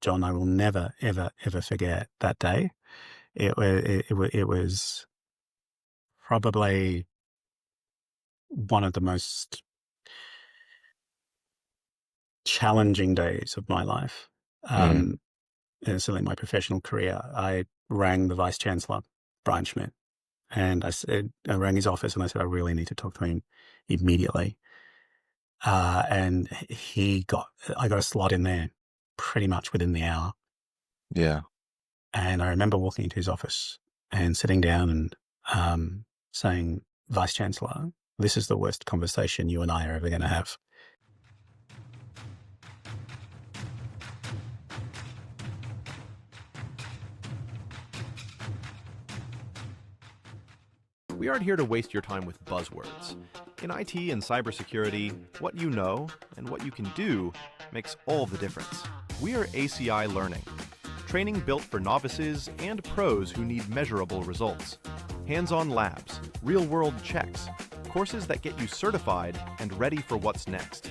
John, I will never, ever, ever forget that day. It was probably one of the most challenging days of my life. Mm. And certainly my professional career. I rang the Vice Chancellor, Brian Schmidt, and I rang his office and I said, I really need to talk to him immediately. And I got a slot in there pretty much within the hour. Yeah. And I remember walking into his office and sitting down and saying, Vice Chancellor, this is the worst conversation you and I are ever going to have. We aren't here to waste your time with buzzwords. In IT and cybersecurity, what you know and what you can do makes all the difference. We are ACI Learning, training built for novices and pros who need measurable results. Hands-on labs, real-world checks, courses that get you certified and ready for what's next.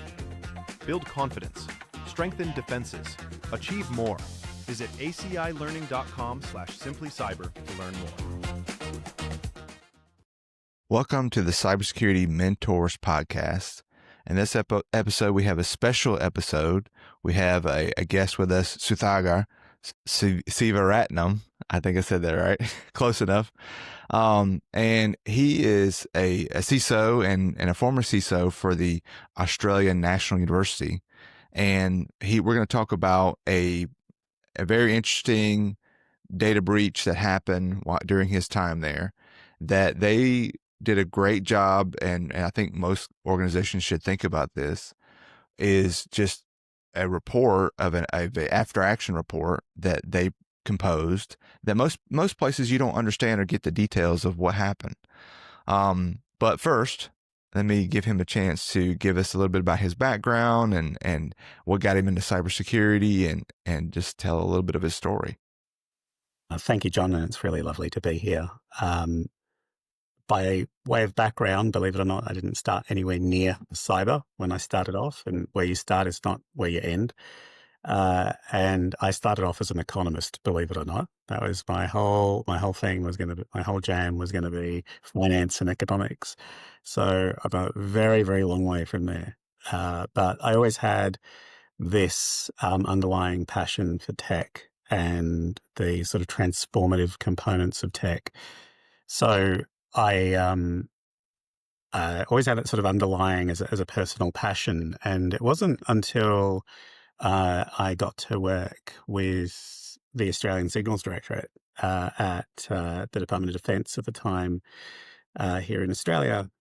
Build confidence, strengthen defenses, achieve more. Visit acilearning.com/simplycyber to learn more. Welcome to the Cybersecurity Mentors Podcast. In this episode, we have a special episode. We have a guest with us, Suthagar Sivaratnam. I think I said that right. Close enough. And he is a CISO and a former CISO for the Australian National University. And we're going to talk about a very interesting data breach that happened during his time there, that they did a great job, and I think most organizations should think about this, is just a report of an after action report that they composed that most places you don't understand or get the details of what happened. But first, let me give him a chance to give us a little bit about his background and what got him into cybersecurity and just tell a little bit of his story. Thank you, John, and it's really lovely to be here. By way of background, believe it or not, I didn't start anywhere near cyber when I started off, and where you start is not where you end. And I started off as an economist, believe it or not. That was my whole thing my whole jam was going to be finance and economics. So I'm a very, very long way from there. But I always had this underlying passion for tech and the sort of transformative components of tech. So I always had it sort of underlying as a personal passion. And it wasn't until I got to work with the Australian Signals Directorate at the Department of Defence at the time here in Australia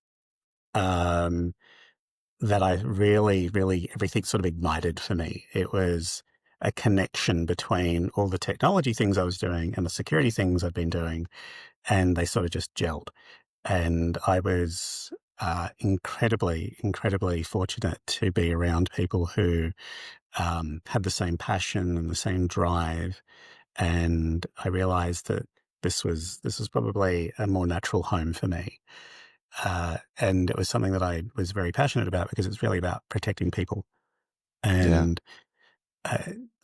that I really, really, everything sort of ignited for me. It was a connection between all the technology things I was doing and the security things I'd been doing, and they sort of just gelled. And I was incredibly, incredibly fortunate to be around people who had the same passion and the same drive. And I realized that this was probably a more natural home for me. And it was something that I was very passionate about because it's really about protecting people. Yeah. And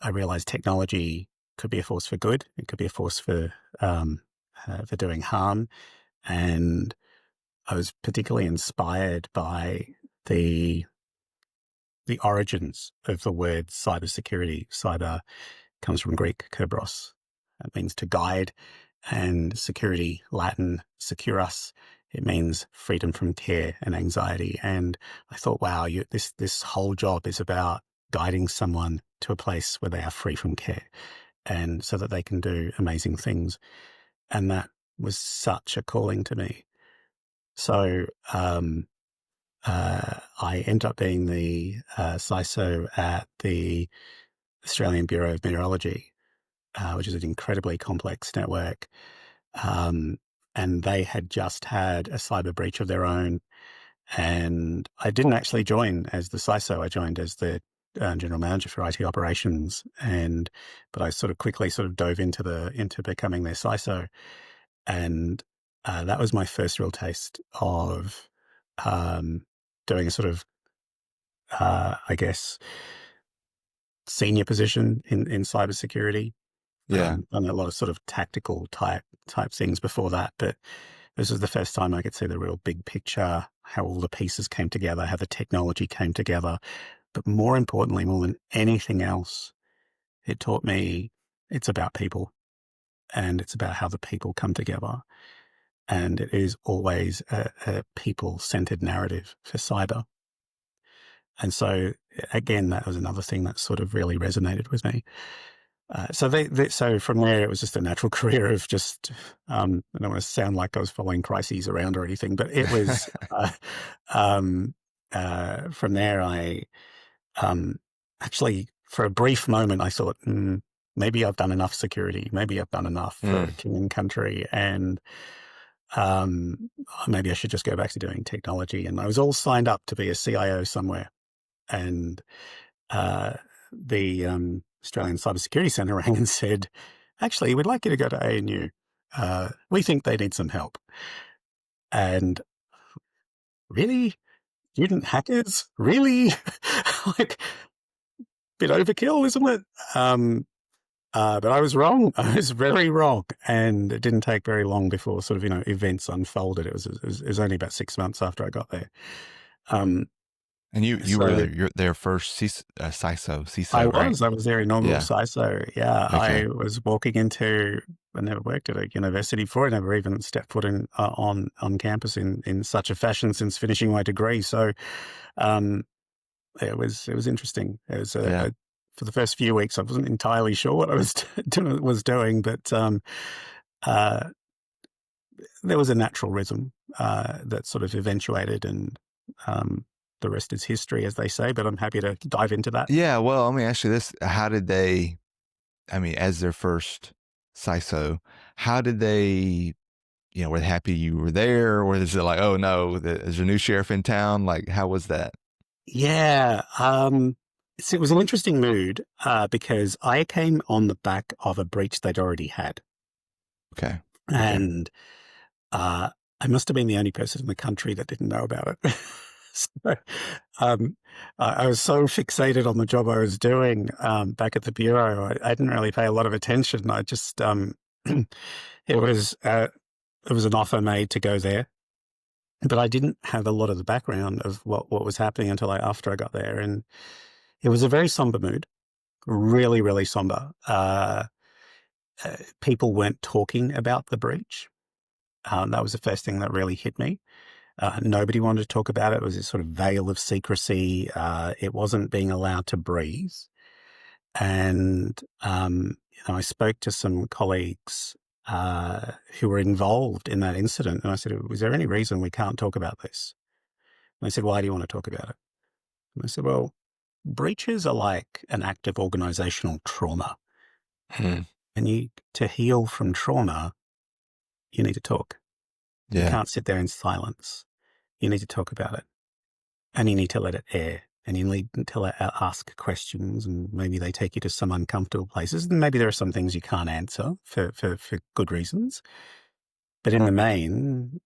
I realized technology could be a force for good. It could be a force for doing harm. And I was particularly inspired by the origins of the word cybersecurity. Cyber comes from Greek kerberos. It means to guide, and security, Latin, securus. It means freedom from care and anxiety. And I thought, wow, this whole job is about guiding someone to a place where they are free from care, and so that they can do amazing things. And that was such a calling to me. So I ended up being the CISO at the Australian Bureau of Meteorology, which is an incredibly complex network. And they had just had a cyber breach of their own. And I didn't actually join as the CISO. I joined as the general manager for IT operations. But I sort of quickly dove into becoming their CISO. And that was my first real taste of doing a sort of, I guess, senior position in cybersecurity. Yeah. Done a lot of sort of tactical type things before that, but this was the first time I could see the real big picture, how all the pieces came together, how the technology came together. But more importantly, more than anything else, it taught me it's about people, and it's about how the people come together. And it is always a people-centered narrative for cyber. And so, again, that was another thing that sort of really resonated with me. So from there, it was just a natural career of just, I don't want to sound like I was following crises around or anything, but it was, from there, I actually, for a brief moment, I thought, maybe I've done enough security. Maybe I've done enough for king and country. And maybe I should just go back to doing technology. And I was all signed up to be a CIO somewhere. And the Australian Cybersecurity Centre rang and said, actually, we'd like you to go to ANU. We think they need some help. And really? Student hackers? Really? Like, bit overkill, isn't it? But I was wrong. I was very wrong. And it didn't take very long before sort of, events unfolded. It was only about 6 months after I got there. And you were their first CISO, I right? was their inaugural CISO. Yeah. Okay. I was walking into, I never worked at a university before. I never even stepped foot in, on campus in such a fashion since finishing my degree. So, it was interesting. It was for the first few weeks, I wasn't entirely sure what I was doing, but there was a natural rhythm that sort of eventuated, and the rest is history, as they say. But I'm happy to dive into that. Yeah. Well, let me ask you this: how did they? I mean, as their first CISO, how did they? Were they happy you were there, or is it like, oh no, there's a new sheriff in town? Like, how was that? Yeah. So it was an interesting mood because I came on the back of a breach they'd already had. Okay. And I must have been the only person in the country that didn't know about it. So, I was so fixated on the job I was doing back at the bureau. I didn't really pay a lot of attention. I just it was an offer made to go there, but I didn't have a lot of the background of what was happening until after I got there, and it was a very somber mood, really, really somber. People weren't talking about the breach. That was the first thing that really hit me. Nobody wanted to talk about it. It was this sort of veil of secrecy. It wasn't being allowed to breathe. And I spoke to some colleagues who were involved in that incident, and I said, "Was there any reason we can't talk about this?" And they said, "Why do you want to talk about it?" And I said, "Well, breaches are like an act of organizational trauma, and to heal from trauma, you need to talk. You can't sit there in silence. You need to talk about it, and you need to let it air, and you need to ask questions, and maybe they take you to some uncomfortable places, and maybe there are some things you can't answer for good reasons. But in the main,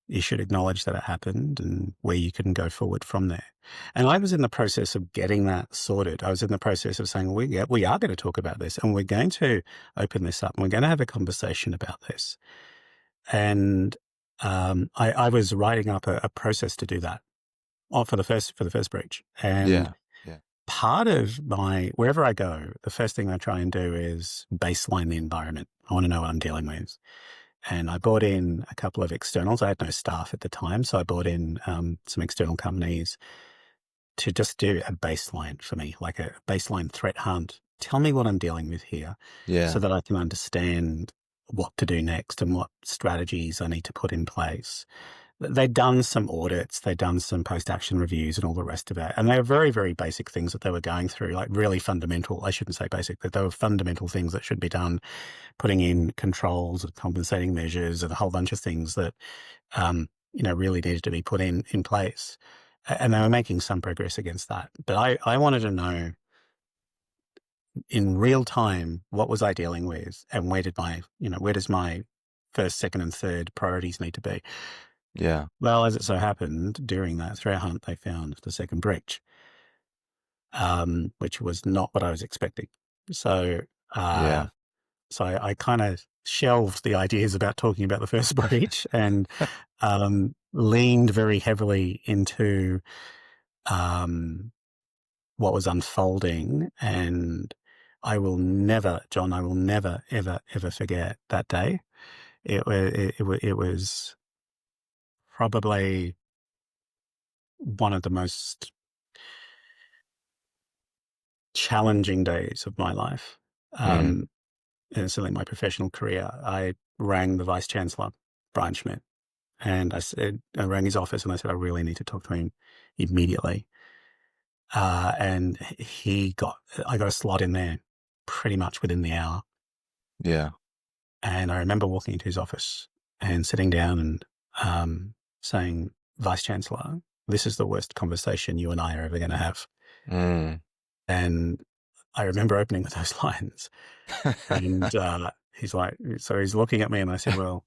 you should acknowledge that it happened and where you can go forward from there." And I was in the process of getting that sorted. I was in the process of saying, we are going to talk about this, and we're going to open this up, and we're going to have a conversation about this. And I was writing up a process to do that for the first breach. And part of wherever I go, the first thing I try and do is baseline the environment. I want to know what I'm dealing with. And I brought in a couple of externals. I had no staff at the time, so I brought in some external companies to just do a baseline for me, like a baseline threat hunt. Tell me what I'm dealing with here, so that I can understand what to do next and what strategies I need to put in place. They'd done some audits, they'd done some post-action reviews and all the rest of it. And they were very, very basic things that they were going through, like really fundamental. I shouldn't say basic, but they were fundamental things that should be done, putting in controls and compensating measures and a whole bunch of things that, really needed to be put in place. And they were making some progress against that. But I wanted to know in real time, what was I dealing with, and where does my first, second, and third priorities need to be? Yeah. Well, as it so happened, during that threat hunt, they found the second breach. which was not what I was expecting. So, Yeah. I kind of shelved the ideas about talking about the first breach and leaned very heavily into what was unfolding. And I will never, John, I will never, ever, ever forget that day. It was probably one of the most challenging days of my life. Mm. And certainly my professional career. I rang the Vice Chancellor, Brian Schmidt, and I rang his office and I said, I really need to talk to him immediately. And I got a slot in there pretty much within the hour. Yeah. And I remember walking into his office and sitting down and saying, Vice Chancellor, this is the worst conversation you and I are ever going to have. Mm. And I remember opening with those lines. And he's looking at me and I said, well,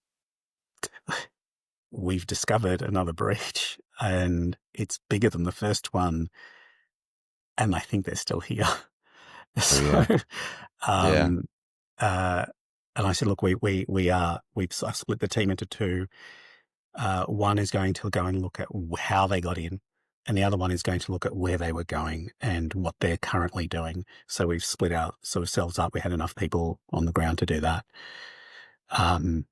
we've discovered another breach and it's bigger than the first one. And I think they're still here. Oh, yeah. Um, and I said, look, I've split the team into two. One is going to go and look at how they got in, and the other one is going to look at where they were going and what they're currently doing. So we've split our sort of selves up. We had enough people on the ground to do that. And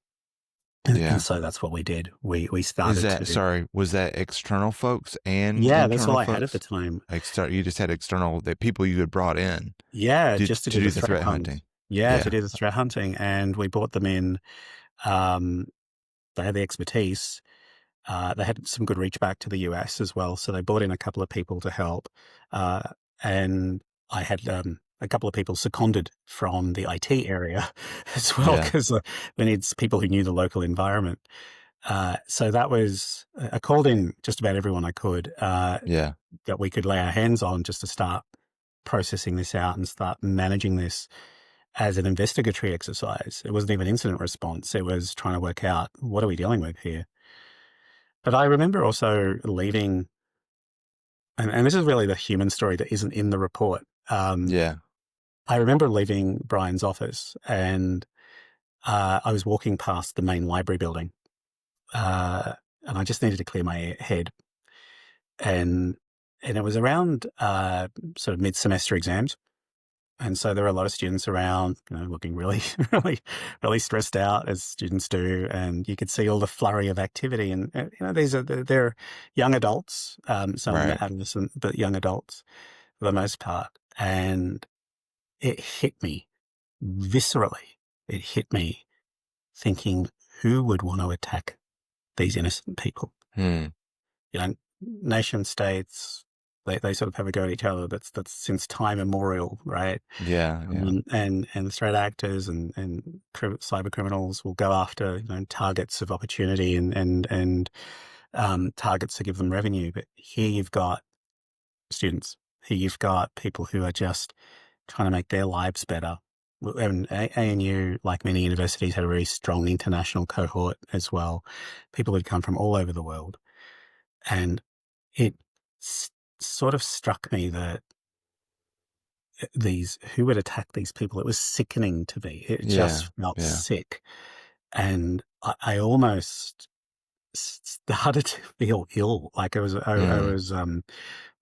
so that's what we did. We started was that external folks and yeah, that's internal all I folks? had at the time. You just had external, the people you had brought in. Yeah, just to do the threat hunting. Yeah, to do the threat hunting. And we brought them in. They had the expertise. They had some good reach back to the US as well. So they brought in a couple of people to help. And I had a couple of people seconded from the IT area as well, because they need people who knew the local environment. So that was, I called in just about everyone I could that we could lay our hands on just to start processing this out and start managing this as an investigatory exercise. It wasn't even incident response. It was trying to work out, what are we dealing with here? But I remember also leaving, and this is really the human story that isn't in the report. I remember leaving Brian's office and I was walking past the main library building and I just needed to clear my head. And it was around sort of mid-semester exams. And so there were a lot of students around, looking really, really, really stressed out, as students do. And you could see all the flurry of activity. And, they're young adults, some of them are adolescent, but young adults for the most part. And it hit me viscerally. It hit me thinking, who would want to attack these innocent people? Nation states, they sort of have a go at each other. That's since time immemorial, right? And threat actors and cyber criminals will go after targets of opportunity and targets to give them revenue. But here you've got students. Here you've got people who are just trying to make their lives better. And ANU, like many universities, had a very strong international cohort as well. People who'd come from all over the world, and it sort of struck me that who would attack these people? It was sickening to me. It just felt sick. And I almost started to feel ill. Like I was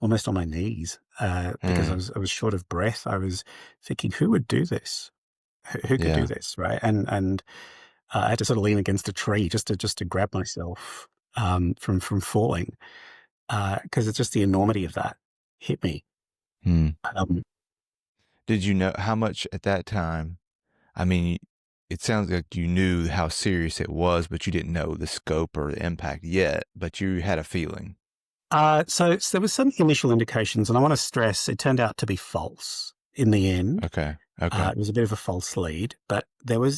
almost on my knees because I was short of breath. I was thinking, who would do this? Who could do this? Right. And I had to sort of lean against a tree just to grab myself from falling. Because it's just the enormity of that hit me. Did you know how much at that time? I mean, it sounds like you knew how serious it was, but you didn't know the scope or the impact yet, but you had a feeling. So there was some initial indications, and I want to stress it turned out to be false in the end. Okay. It was a bit of a false lead, but there were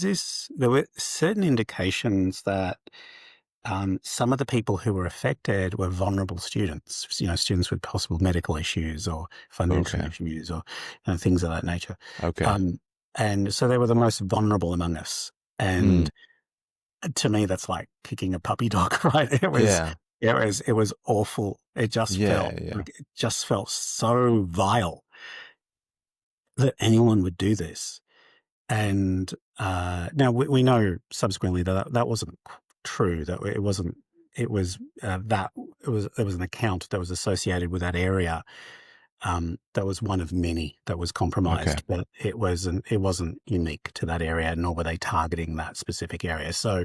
certain indications that some of the people who were affected were vulnerable students, students with possible medical issues or financial issues or things of that nature. And so they were the most vulnerable among us. And to me, that's like kicking a puppy dog, right? it was awful. It just Yeah, felt yeah. like it just felt so vile that anyone would do this. And now we know subsequently that wasn't true. That it wasn't. It was that it was an account that was associated with that area. That was one of many that was Okay. compromised, but it wasn't unique to that area, nor were they targeting that specific area. So,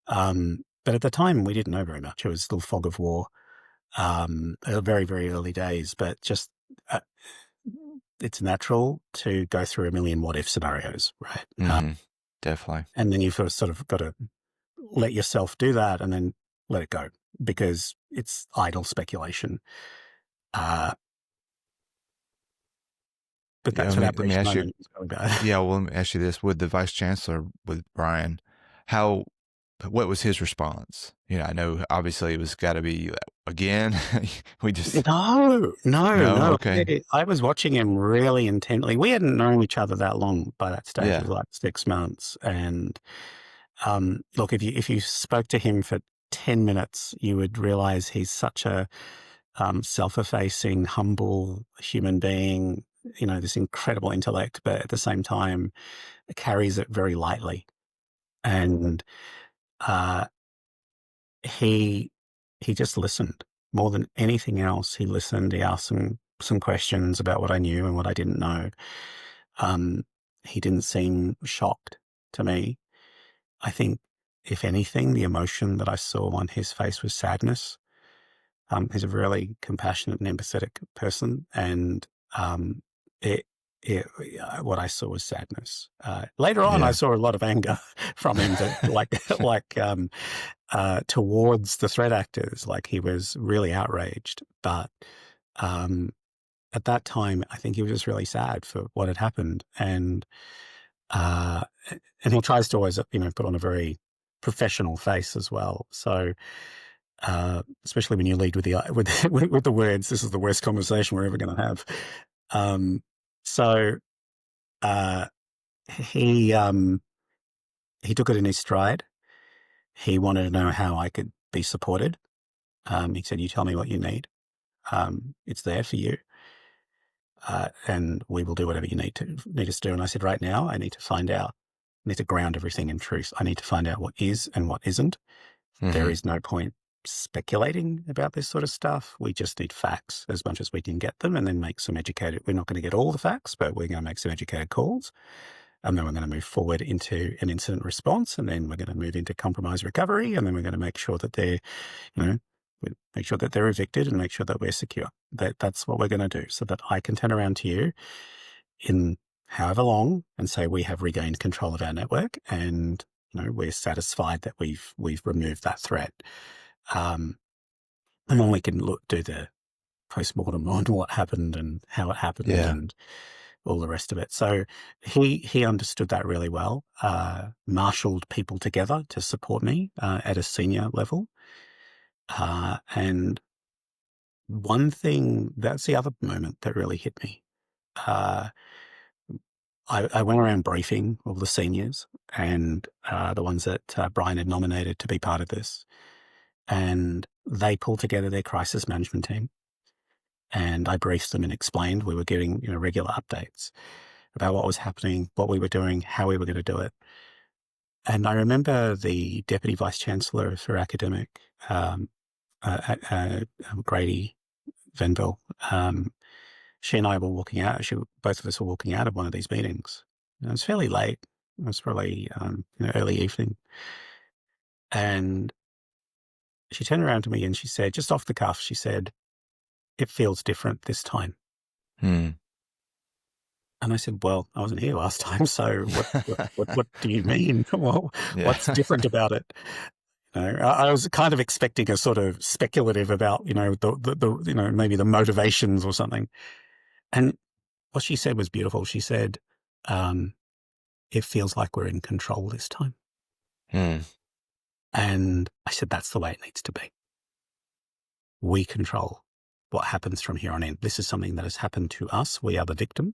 but at the time we didn't know very much. It was still fog of war, very very early days. But just uh, it's natural to go through a million what if scenarios, right? Mm-hmm. Definitely. And then you've sort of got to let yourself do that and then let it go because it's idle speculation. Uh, but Yeah, that for that let me brief ask you. moment, it was really bad. Yeah, well, let me ask you this: with the vice chancellor, with Brian, how, what was his response? You know, I know obviously it was got to be again. We just no. No. Okay. I was watching him really intently. We hadn't known each other that long by that stage. It Yeah. was like 6 months. And look, if you spoke to him for 10 minutes, you would realize he's such a self-effacing, humble human being. You know, this incredible intellect, but at the same time, carries it very lightly. And uh, he he just listened more than anything else. He listened. He asked some questions about what I knew and what I didn't know. Um, he didn't seem shocked to me. I think, if anything, the emotion that I saw on his face was sadness. He's a really compassionate and empathetic person, and it, what I saw was sadness. Later on, I Yeah. saw a lot of anger from him, that towards the threat actors. Like, he was really outraged, but um, at that time, I think he was just really sad for what had happened, uh, and he tries to always, put on a very professional face as well. So, especially when you lead with the with the words, "This is the worst conversation we're ever going to have." Um, so uh, he he took it in his stride. He wanted to know how I could be supported. He said, "You tell me what you need. It's there for you, and we will do whatever you need us to do." And I said, "Right now, I need to find out. I need to ground everything in truth. I need to find out what is and what isn't. There Mm-hmm. is no point speculating about this sort of stuff. We just need facts as much as we can get them, and then make some educated. We're not going to get all the facts, but we're going to make some educated calls. And then we're going to move forward into an incident response, and then we're going to move into compromise recovery, and then we're going to make sure that they're, make sure that they're evicted and make sure that we're secure. That's what we're going to do, so that I can turn around to you in however long and say we have regained control of our network, and we're satisfied that we've removed that threat. And then we can do the post-mortem on what happened and how it happened Yeah. and all the rest of it. So he understood that really well, marshaled people together to support me at a senior level. And one thing, that's the other moment that really hit me. Uh, I went around briefing all the seniors and the ones that Brian had nominated to be part of this. And they pulled together their crisis management team. And I briefed them and explained we were getting regular updates about what was happening, what we were doing, how we were going to do it. And I remember the Deputy Vice Chancellor for Academic, Grady Venville, she and I were walking out. Both of us were walking out of one of these meetings. And it was fairly late. It was probably early evening. And she turned around to me and she said, just off the cuff, she said, "It feels different this time." Hmm. And I said, "Well, I wasn't here last time, so what do you mean? Well, Yeah. what's different about it?" I was kind of expecting a sort of speculative about, the maybe the motivations or something. And what she said was beautiful. She said, "It feels like we're in control this time." Hmm. And I said, "That's the way it needs to be. We control what happens from here on in. This is something that has happened to us. We are the victim,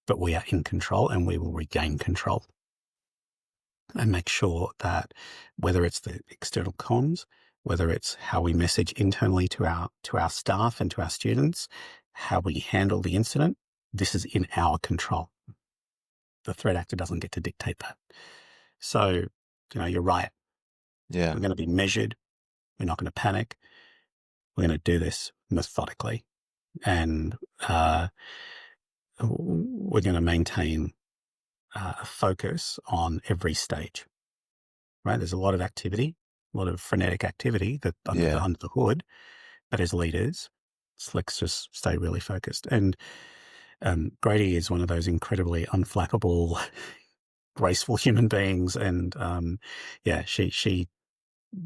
but we are in control and we will regain control. And make sure that whether it's the external comms, whether it's how we message internally to our staff and to our students, how we handle the incident, this is in our control. The threat actor doesn't get to dictate that. So, you're right. Yeah. We're going to be measured. We're not going to panic. We're going to do this methodically. And we're going to maintain a focus on every stage, right? There's a lot of activity, a lot of frenetic activity that under the hood, but as leaders, let's just stay really focused. And Grady is one of those incredibly unflappable, graceful human beings. And she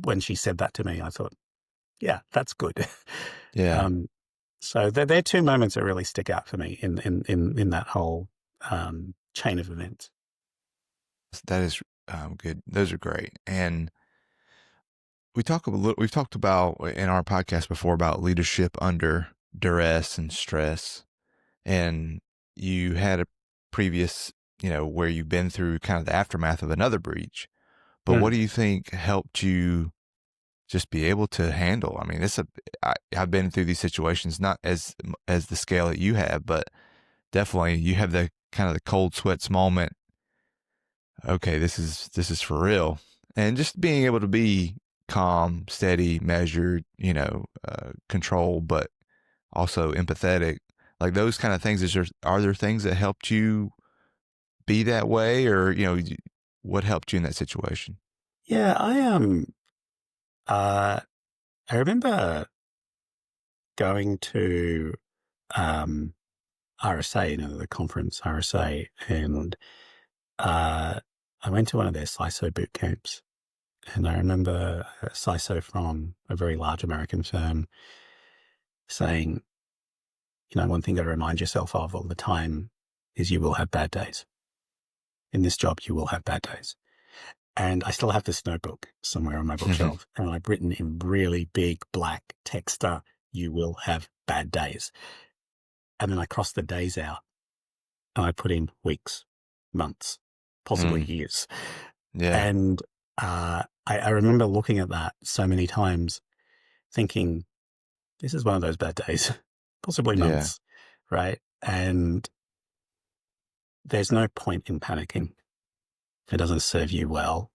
when she said that to me, I thought, yeah, that's good. Yeah. So they're two moments that really stick out for me in that whole chain of events. That is good. Those are great. And we've talked about in our podcast before about leadership under duress and stress. And you had a previous, where you've been through kind of the aftermath of another breach. But what do you think helped you just be able to handle? I mean, I've been through these situations, not as the scale that you have, but definitely you have the kind of the cold sweats moment. Okay, this is for real. And just being able to be calm, steady, measured, controlled, but also empathetic, like those kind of things. Are there things that helped you be that way, or, what helped you in that situation? Yeah, I remember going to RSA, the conference RSA, and I went to one of their CISO boot camps. And I remember a CISO from a very large American firm saying, one thing to remind yourself of all the time is you will have bad days. In this job, you will have bad days. And I still have this notebook somewhere on my bookshelf, and I've written in really big black text, you will have bad days. And then I cross the days out and I put in weeks, months, possibly years. Yeah. And I remember looking at that so many times thinking, this is one of those bad days, possibly months, right? And there's no point in panicking. It doesn't serve you well.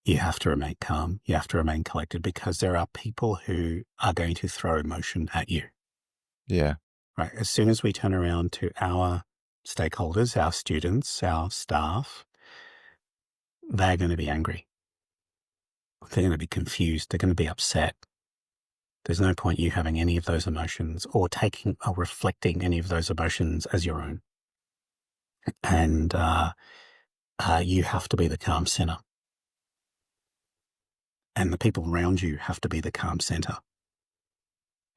You have to remain calm. You have to remain collected, because there are people who are going to throw emotion at you. Yeah. Right. As soon as we turn around to our stakeholders, our students, our staff, they're going to be angry. They're going to be confused. They're going to be upset. There's no point you having any of those emotions or taking or reflecting any of those emotions as your own. And you have to be the calm center. And the people around you have to be the calm center.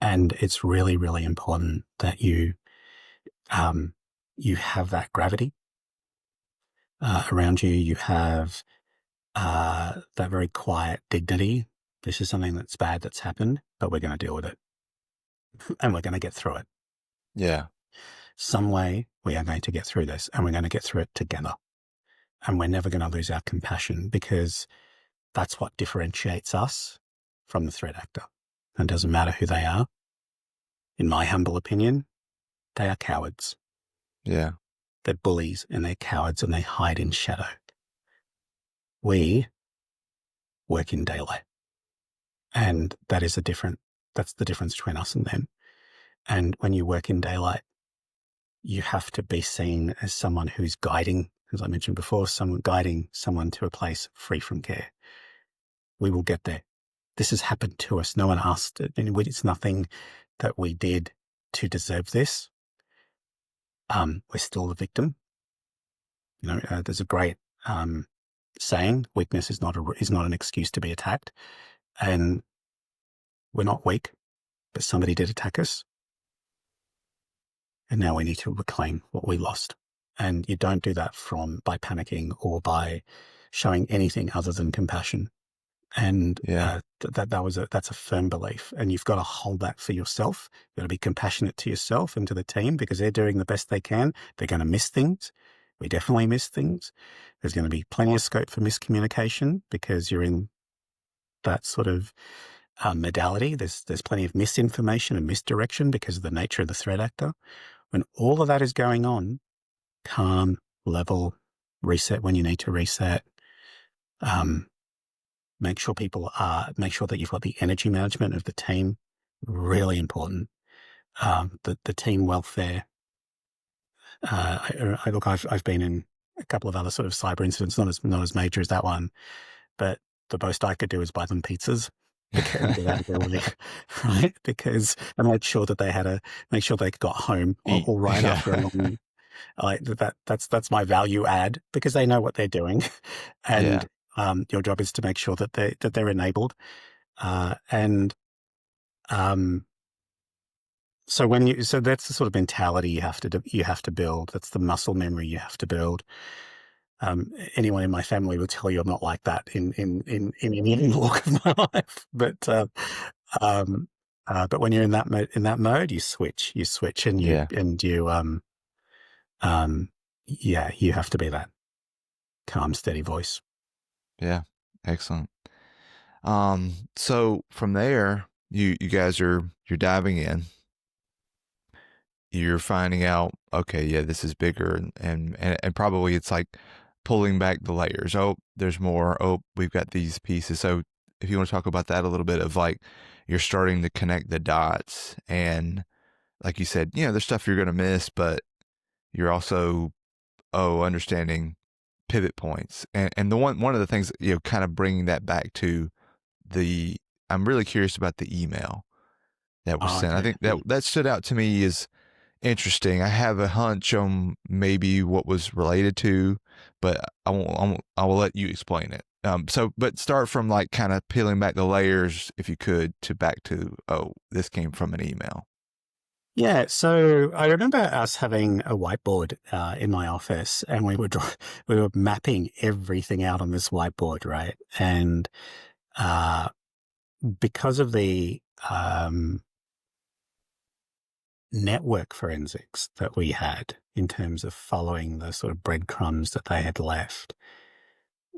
And it's really, really important that you have that gravity around you. You have that very quiet dignity. This is something that's bad that's happened, but we're going to deal with it. And we're going to get through it. Yeah. Some way we are going to get through this, and we're going to get through it together. And we're never going to lose our compassion, because that's what differentiates us from the threat actor. And it doesn't matter who they are. In my humble opinion, they are cowards. Yeah. They're bullies and they're cowards, and they hide in shadow. We work in daylight. And that's the difference between us and them. And when you work in daylight, you have to be seen as someone who's guiding, as I mentioned before, guiding someone to a place free from care. We will get there. This has happened to us. No one asked it. It's nothing that we did to deserve this. We're still the victim. There's a great saying: weakness is not an excuse to be attacked. And we're not weak, but somebody did attack us. And now we need to reclaim what we lost. And you don't do that by panicking or by showing anything other than compassion. And that's a firm belief. And you've got to hold that for yourself. You've got to be compassionate to yourself and to the team, because they're doing the best they can. They're going to miss things. We definitely miss things. There's going to be plenty of scope for miscommunication, because you're in that sort of modality. There's plenty of misinformation and misdirection because of the nature of the threat actor. When all of that is going on, calm, level, reset when you need to reset. Make sure that you've got the energy management of the team. Really important. The team welfare. I've been in a couple of other sort of cyber incidents, not as major as that one, but the most I could do is buy them pizzas and get out of their way, right? Because I made sure that make sure they got home all right Yeah. after a long. That's my value add, because they know what they're doing, and your job is to make sure that they're enabled, and so that's the sort of mentality you have to build. That's the muscle memory you have to build. Anyone in my family will tell you I'm not like that in any walk of my life, but when you're in that mode, you switch, and you have to be that calm, steady voice. Yeah. Excellent. So from there, you guys you're diving in. You're finding out, okay, yeah, this is bigger, and probably it's like pulling back the layers. Oh, there's more. Oh, we've got these pieces. So if you want to talk about that a little bit, of like you're starting to connect the dots, and like you said, there's stuff you're going to miss, but you're also understanding pivot points, and one of the things, kind of bringing that back to I'm really curious about the email that was sent. Okay. I think that stood out to me as interesting. I have a hunch on maybe what was related to, but I will let you explain it. But start from like kind of peeling back the layers, if you could, back to, this came from an email. Yeah, so I remember us having a whiteboard in my office, and we were mapping everything out on this whiteboard, right? And because of the network forensics that we had in terms of following the sort of breadcrumbs that they had left,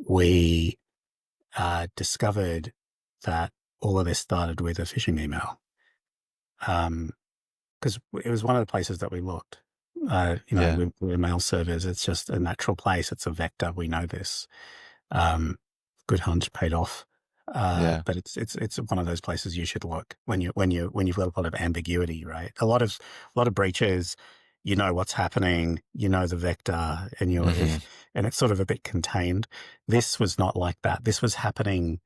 we discovered that all of this started with a phishing email. Because it was one of the places that we looked. We're mail servers. It's just a natural place. It's a vector. We know this. Good hunch paid off. But it's one of those places you should look when you've got a lot of ambiguity, right? A lot of breaches. You know what's happening. You know the vector, and and it's sort of a bit contained. This was not like that. This was happening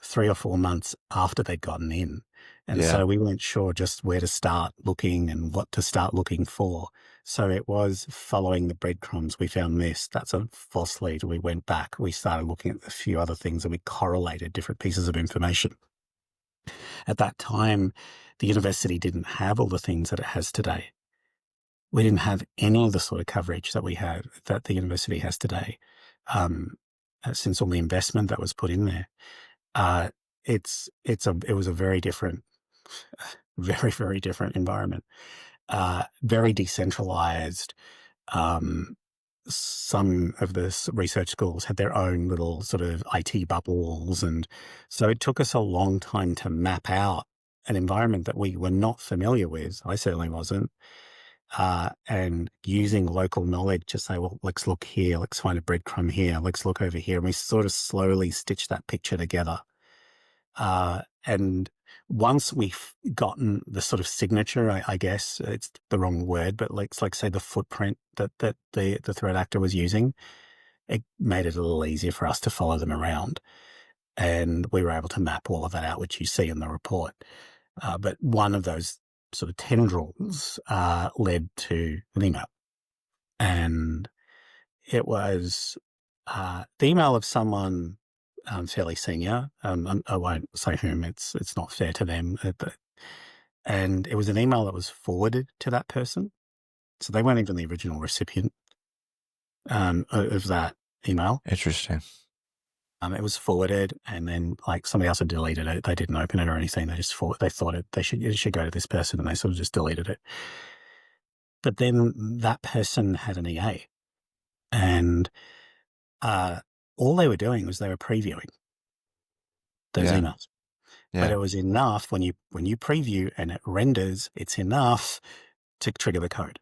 3 or 4 months after they'd gotten in. And so we weren't sure just where to start looking and what to start looking for. So it was following the breadcrumbs. We found this. That's a false lead. We went back. We started looking at a few other things, and we correlated different pieces of information. At that time, the university didn't have all the things that it has today. We didn't have any of the sort of coverage that the university has today, since all the investment that was put in there. It was a very different, very, very different environment. Very decentralized. Some of the research schools had their own little sort of IT bubbles. And so it took us a long time to map out an environment that we were not familiar with. I certainly wasn't. And using local knowledge to say, well, let's look here, let's find a breadcrumb here, let's look over here. And we sort of slowly stitched that picture together. And once we've gotten the sort of signature, I guess it's the wrong word, but let's say the footprint that the threat actor was using, it made it a little easier for us to follow them around. And we were able to map all of that out, which you see in the report. But one of those sort of tendrils led to an email. And it was the email of someone fairly senior. I won't say whom. It's not fair to them. And it was an email that was forwarded to that person, so they weren't even the original recipient of that email. Interesting. It was forwarded, and then like somebody else had deleted it. They didn't open it or anything. They just they thought it should go to this person, and they sort of just deleted it. But then that person had an EA, and all they were doing was they were previewing. those Yeah. emails. But Yeah. it was enough when you preview and it renders, it's enough to trigger the code.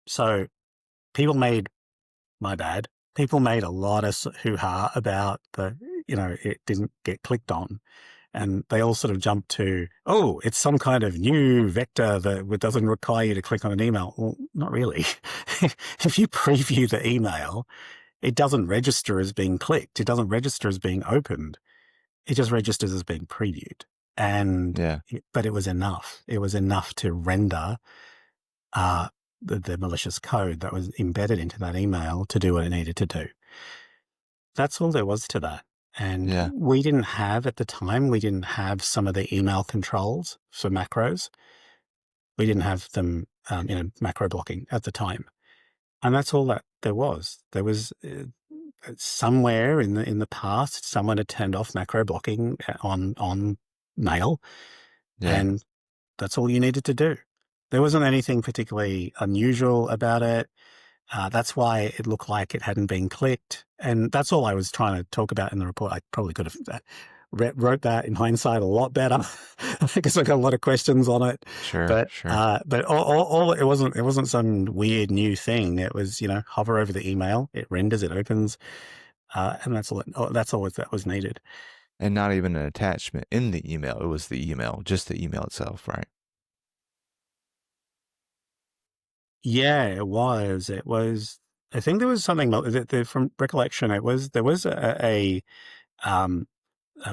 So people made, my bad, people made a lot of hoo-ha about it didn't get clicked on. And they all sort of jumped to, oh, it's some kind of new vector that doesn't require you to click on an email. Well, not really. If you preview the email, it doesn't register as being clicked. It doesn't register as being opened. It just registers as being previewed. But it was enough. It was enough to render the malicious code that was embedded into that email to do what it needed to do. That's all there was to that. And we didn't have, at the time, we didn't have some of the email controls for macros. We didn't have them, macro blocking at the time. And that's all that there was. There was somewhere in the past, someone had turned off macro blocking on mail, and that's all you needed to do. There wasn't anything particularly unusual about it. That's why it looked like it hadn't been clicked. And that's all I was trying to talk about in the report. I probably could have wrote that in hindsight a lot better because I got a lot of questions on it. Sure. But all it wasn't some weird new thing. It was, hover over the email, it renders, it opens, and that's all that was needed. And not even an attachment in the email. It was the email, just the email itself, right? Yeah, it was. It was. I think there was something from recollection. There was a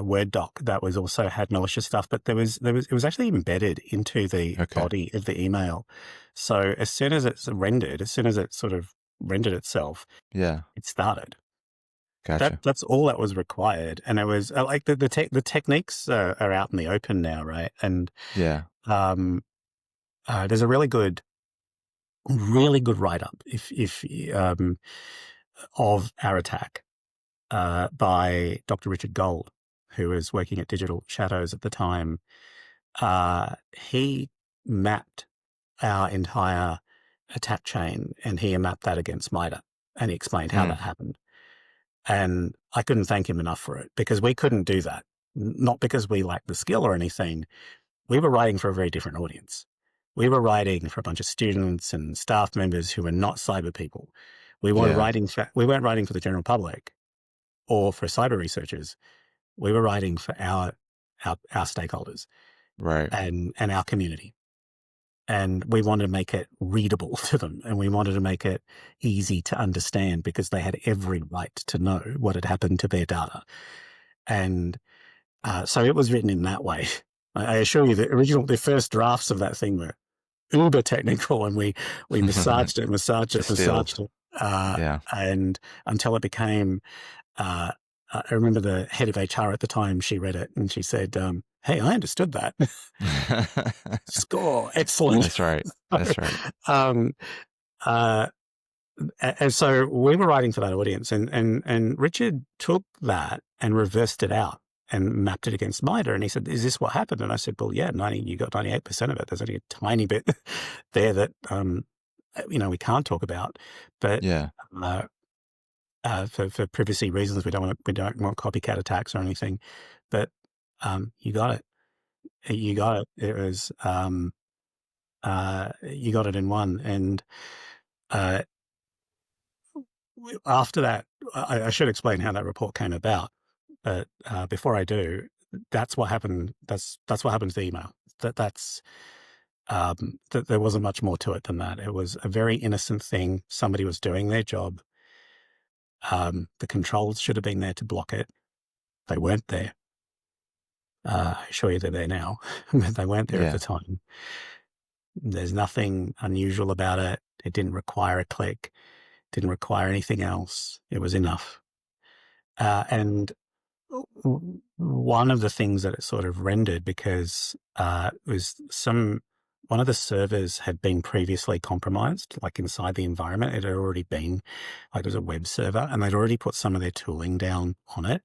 Word doc that was also had malicious stuff, but it was actually embedded into the body of the email. So as soon as it sort of rendered itself, it started. Gotcha. That's all that was required, and it was like the techniques are out in the open now, right? And there's a really good write-up of our attack by Dr. Richard Gold, who was working at Digital Shadows at the time. He mapped our entire attack chain, and he mapped that against MITRE, and he explained how that happened. And I couldn't thank him enough for it, because we couldn't do that. Not because we lacked the skill or anything. We were writing for a very different audience. We were writing for a bunch of students and staff members who were not cyber people. We weren't writing for the general public or for cyber researchers. We were writing for our stakeholders, right, and our community. And we wanted to make it readable to them, and we wanted to make it easy to understand, because they had every right to know what had happened to their data. And so it was written in that way. I assure you, the first drafts of that thing were uber technical, and we massaged it, and until it became. I remember the head of HR at the time. She read it and she said, "Hey, I understood that." Score, excellent. That's right. And so we were writing for that audience, and Richard took that and reversed it out and mapped it against MITRE. And he said, "Is this what happened?" And I said, "Well, yeah, you got 98% of it. There's only a tiny bit there that, we can't talk about." But for privacy reasons, we don't want copycat attacks or anything. But you got it. You got it. It was you got it in one. And after that, I should explain how that report came about. But before I do, that's what happened. That's what happened to the email. That there wasn't much more to it than that. It was a very innocent thing. Somebody was doing their job. The controls should have been there to block it. They weren't there. I assure you they're there now, but they weren't there at the time. There's nothing unusual about it. It didn't require a click. Didn't require anything else. It was enough. And one of the things that it sort of rendered, because one of the servers had been previously compromised, like inside the environment. It had already been, like, it was a web server, and they'd already put some of their tooling down on it.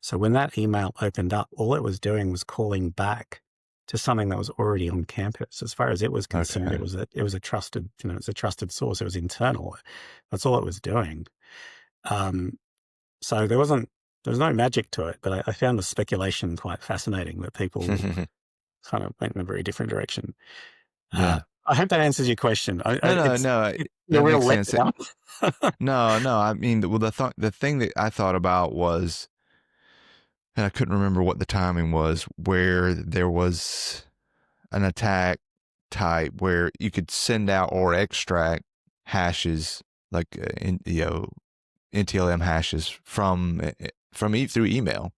So when that email opened up, all it was doing was calling back to something that was already on campus. As far as it was concerned, it was a trusted, it's a trusted source. It was internal. That's all it was doing. So there wasn't there's no magic to it, but I found the speculation quite fascinating that people kind of went in a very different direction. Yeah. I hope that answers your question. No, It's a that real makes sense. letdown. No. I mean, well, the thing that I thought about was, and I couldn't remember what the timing was, where there was an attack type where you could send out or extract hashes, like NTLM hashes through email,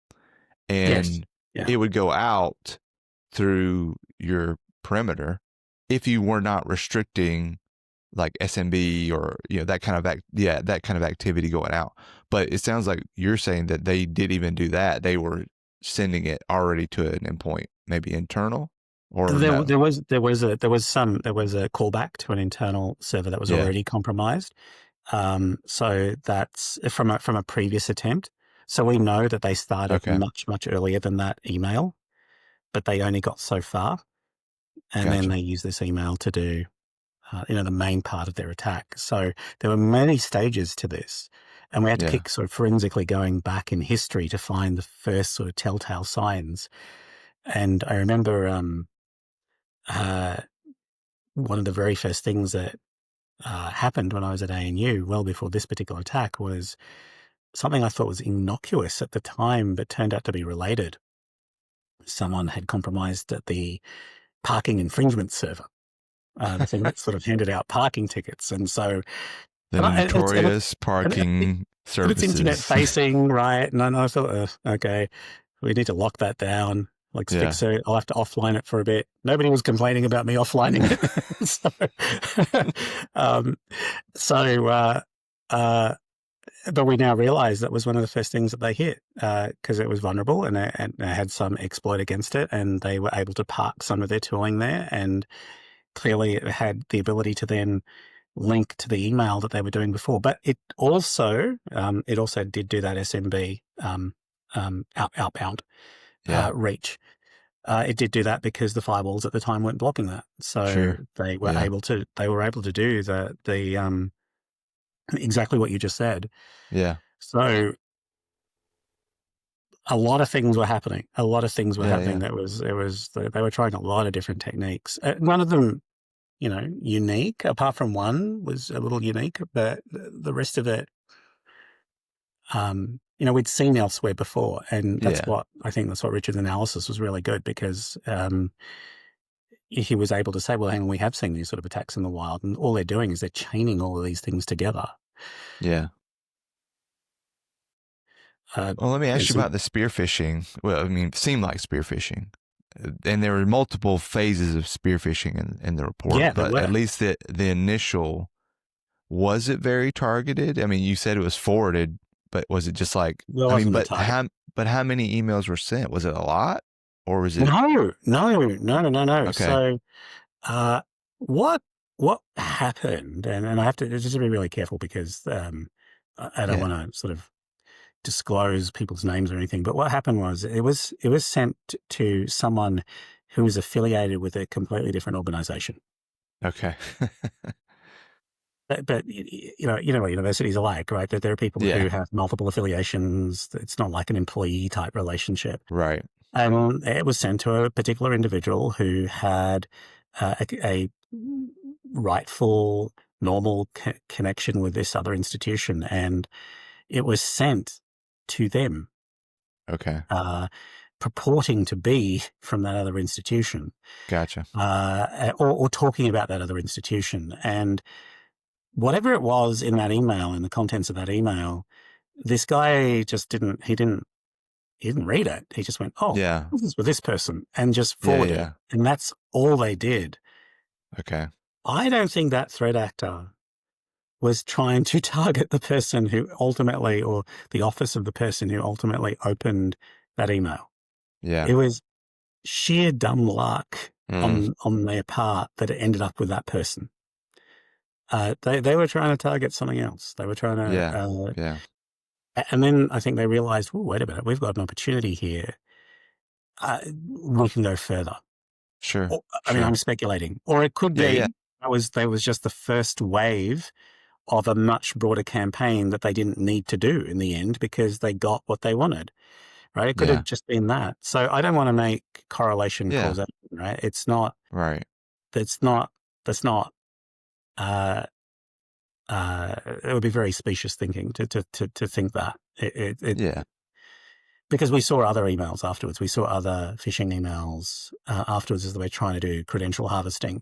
Yes. and Yeah. it would go out through your perimeter if you were not restricting like SMB or that kind of that kind of activity going out. But it sounds like you're saying that they did even do that. They were sending it already to an endpoint, maybe internal, or There, no? there was a callback to an internal server that was Yeah. already compromised. So that's from a previous attempt. So we know that they started Okay. much earlier than that email, but they only got so far, and then Gotcha. they used this email to do, the main part of their attack. So there were many stages to this, and we had to Yeah. keep sort of forensically going back in history to find the first sort of telltale signs. And I remember one of the very first things that happened when I was at ANU, well before this particular attack, was something I thought was innocuous at the time, but turned out to be related. Someone had compromised the parking infringement server, the thing that sort of handed out parking tickets. And so, The and notorious it's parking it's internet services. facing, right? And I thought, okay, we need to lock that down. Like Yeah. fix it. I'll have to offline it for a bit. Nobody was complaining about me offlining it. But we now realize that was one of the first things that they hit because it was vulnerable and it had some exploit against it, and they were able to park some of their tooling there. And clearly it had the ability to then link to the email that they were doing before. But it also did do that SMB outbound reach. It did do that because the firewalls at the time weren't blocking that, so Sure. they were Yeah. able to do the exactly what you just said. Yeah. So a lot of things were happening. Yeah. That they were trying a lot of different techniques. None of them, unique. Apart from one was a little unique, but the rest of it, we'd seen elsewhere before, and that's Yeah. what Richard's analysis was really good because he was able to say, well, hang on, we have seen these sort of attacks in the wild, and all they're doing is they're chaining all of these things together. Yeah. Well, let me ask you about the spear phishing. Well, I mean, it seemed like spear phishing. And there were multiple phases of spear phishing in the report. Yeah, but at least the initial, was it very targeted? I mean, you said it was forwarded, but was it just like, but how many emails were sent? Was it a lot, or was it? No. Okay. So, what happened, and I have to just be really careful because I don't want to sort of disclose people's names or anything, but what happened was it was sent to someone who was affiliated with a completely different organization. Okay. But what universities are like, right? That there are people who have multiple affiliations. It's not like an employee type relationship. Right. And it was sent to a particular individual who had a rightful, normal connection with this other institution, and it was sent to them. Okay. Purporting to be from that other institution. Gotcha. Or talking about that other institution. And whatever it was in that email, in the contents of that email, this guy just didn't read it. He just went, this is for this person, and just forwarded it. And that's all they did. Okay. I don't think that threat actor was trying to target the person who ultimately, or the office of the person who ultimately opened that email. Yeah. It was sheer dumb luck on their part that it ended up with that person. They were trying to target something else. They were trying to, and then I think they realized, oh, wait a minute, we've got an opportunity here. We can go further. Sure. I mean, I'm speculating, or it could be that was just the first wave of a much broader campaign that they didn't need to do in the end because they got what they wanted, right? It could Yeah. have just been that. So I don't want to make correlation Yeah. causation, right? It's not, Right. that's not, uh, it would be very specious thinking to think that. Yeah. Because we saw other emails afterwards. We saw other phishing emails afterwards as they were trying to do credential harvesting.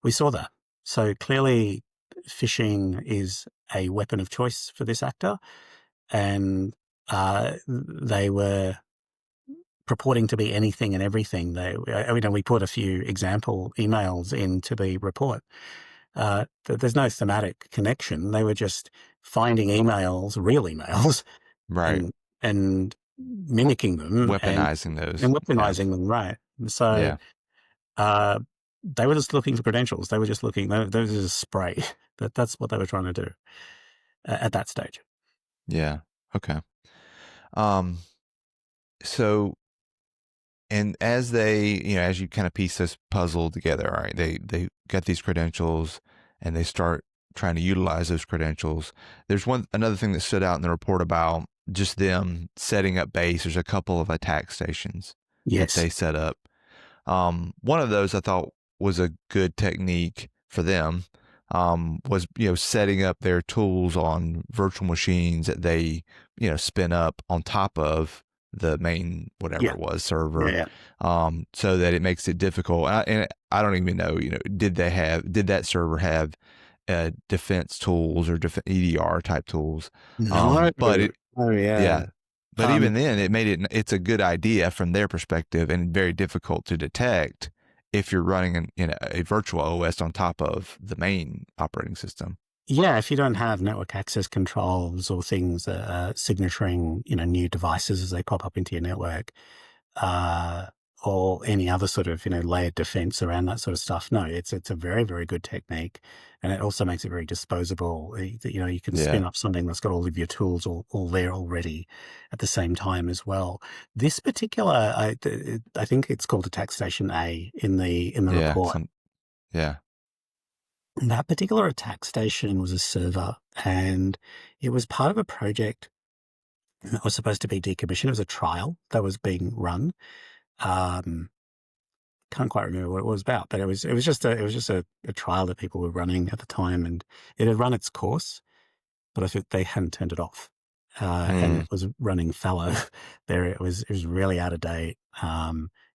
We saw that. So clearly phishing is a weapon of choice for this actor, and they were purporting to be anything and everything. We put a few example emails into the report. There's no thematic connection. They were just finding emails, real emails, Right. and mimicking them Weaponizing those. and weaponizing them, right? So Yeah. they were just looking for credentials. They were just looking. Those is a spray. That's what they were trying to do at that stage. Yeah. Okay. So, and as as you kind of piece this puzzle together, all right, they get these credentials and they start trying to utilize those credentials. There's another thing that stood out in the report about just them setting up base. There's a couple of attack stations that Yes. they set up. One of those I thought was a good technique for them. Was setting up their tools on virtual machines that they spin up on top of the main whatever Yeah. it was server, Yeah. so that it makes it difficult. And I don't even know, did that server have defense tools or EDR type tools? No. But Yeah. but even then, it's a good idea from their perspective and very difficult to detect if you're running a virtual OS on top of the main operating system. Yeah, if you don't have network access controls or things signaturing, new devices as they pop up into your network, or any other sort of, layered defense around that sort of stuff. No, it's a very, very good technique. And it also makes it very disposable. You can spin up something that's got all of your tools all there already at the same time as well. This particular, I think it's called Attack Station A in the report. Yeah. That particular attack station was a server, and it was part of a project that was supposed to be decommissioned. It was a trial that was being run. Can't quite remember what it was about, but it was just a trial that people were running at the time, and it had run its course, but I think they hadn't turned it off, and it was running fallow. There, it was really out of date.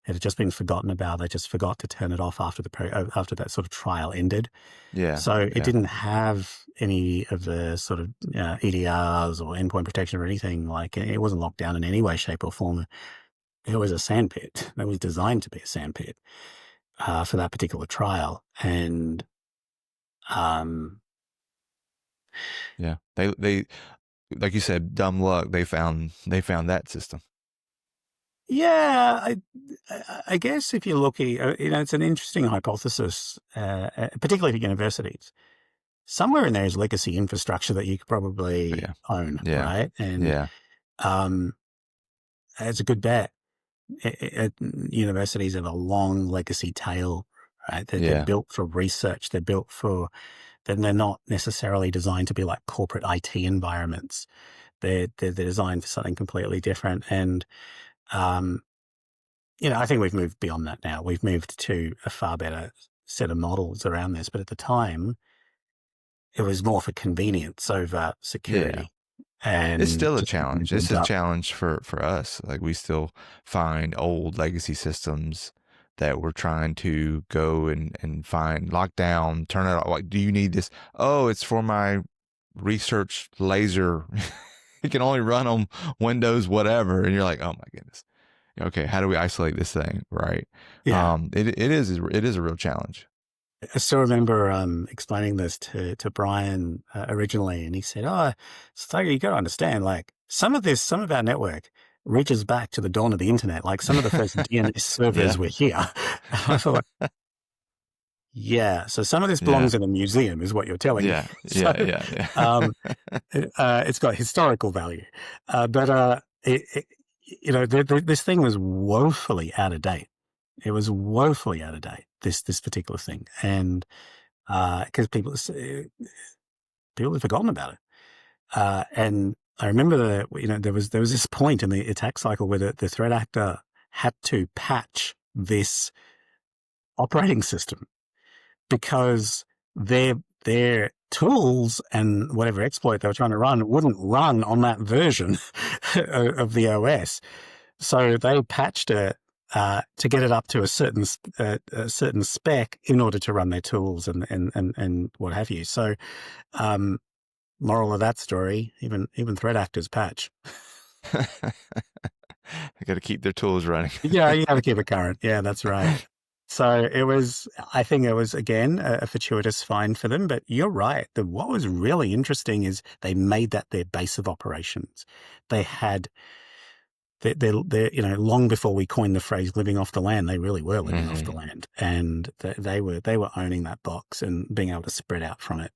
It had just been forgotten about. They just forgot to turn it off after that sort of trial ended. Yeah. So it didn't have any of the sort of EDRs or endpoint protection or anything. Like, it wasn't locked down in any way, shape, or form. It was a sandpit. It was designed to be a sandpit for that particular trial. And they like you said, dumb luck. They found that system. Yeah, I guess if you're looking, it's an interesting hypothesis, particularly for universities. Somewhere in there is legacy infrastructure that you could probably own, right? And it's a good bet. Universities have a long legacy tail, right? They're built for research. They're built for, then they're not necessarily designed to be like corporate IT environments. They're designed for something completely different. And I think we've moved beyond that now. We've moved to a far better set of models around this. But at the time, it was more for convenience over security. Yeah. And it's still a challenge. It's a challenge for us. Like, we still find old legacy systems that we're trying to go and find, lock down, turn it off. Like, do you need this? Oh, it's for my research laser. It can only run on Windows, whatever. And you're like, oh my goodness. Okay, how do we isolate this thing? Right. Yeah. It is a real challenge. I still remember explaining this to Brian originally, and he said, "Oh, Suthagar, you got to understand, like, some of our network reaches back to the dawn of the internet. Like, some of the first DNS servers were here." I thought, so some of this belongs in a museum, is what you're telling me. It's got historical value, but this thing was woefully out of date. It was woefully out of date, this particular thing. And because people had forgotten about it. And I remember there was this point in the attack cycle where the threat actor had to patch this operating system because their tools and whatever exploit they were trying to run wouldn't run on that version of the OS. So they patched it to get it up to a certain spec in order to run their tools and what have you. So, moral of that story: even threat actors patch. They got to keep their tools running. Yeah, you have to keep it current. Yeah, that's right. So I think it was, again, a fortuitous find for them. But you're right. What was really interesting is they made that their base of operations. They had, long before we coined the phrase living off the land, they really were living off the land. And they were owning that box and being able to spread out from it.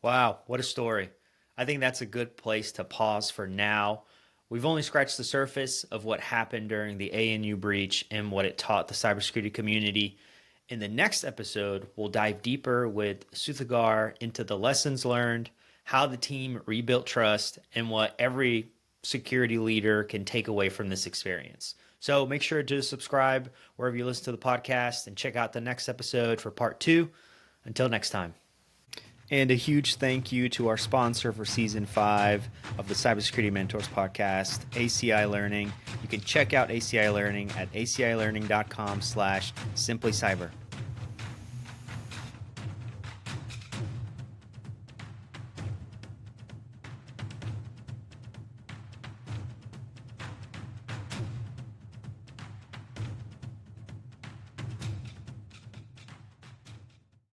Wow, what a story. I think that's a good place to pause for now. We've only scratched the surface of what happened during the ANU breach and what it taught the cybersecurity community. In the next episode, we'll dive deeper with Suthagar into the lessons learned, how the team rebuilt trust, and what every security leader can take away from this experience. So make sure to subscribe wherever you listen to the podcast and check out the next episode for part 2. Until next time. And a huge thank you to our sponsor for Season 5 of the Cybersecurity Mentors Podcast, ACI Learning. You can check out ACI Learning at acilearning.com/simplycyber.